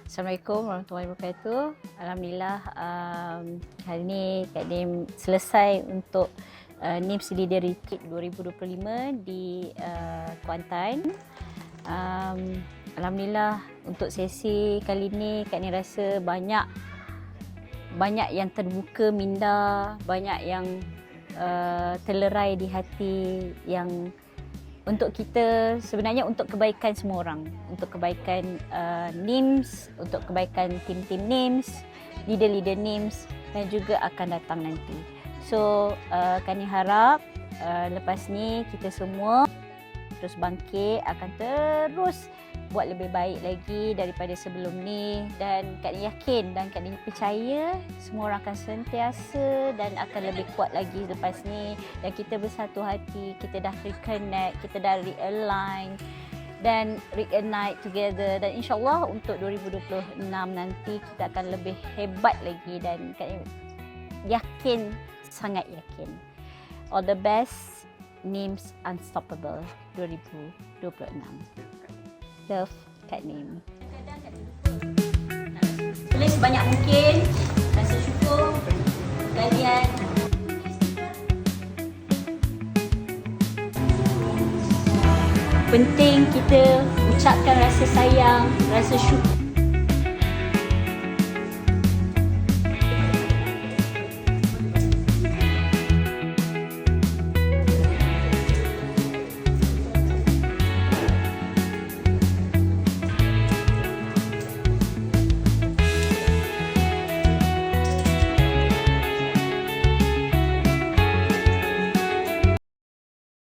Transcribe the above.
Assalamualaikum warahmatullahi wabarakatuh. Alhamdulillah hari ni Kak Nim selesai untuk NIMS Leader Retreat 2025 di Kuantan. Alhamdulillah untuk sesi kali ni Kak Nim rasa banyak yang terbuka minda, banyak yang terlerai di hati, yang untuk kita sebenarnya untuk kebaikan semua orang, untuk kebaikan NIMS, untuk kebaikan tim-tim NIMS, leader-leader NIMS dan juga akan datang nanti. So kami harap lepas ni kita semua terus bangkit, akan terus buat lebih baik lagi daripada sebelum ni, dan Kak Ni yakin dan Kak Ni percaya semua orang akan sentiasa dan akan lebih kuat lagi lepas ni, dan kita bersatu hati, kita dah reconnect, kita dah realign dan reignite together, dan insyaAllah untuk 2026 nanti kita akan lebih hebat lagi, dan Kak Ni yakin, sangat yakin. All the best, NIMS Unstoppable 2026. Love, Kak Nim. Tulis sebanyak mungkin, rasa syukur kalian. Penting kita ucapkan rasa sayang, rasa syukur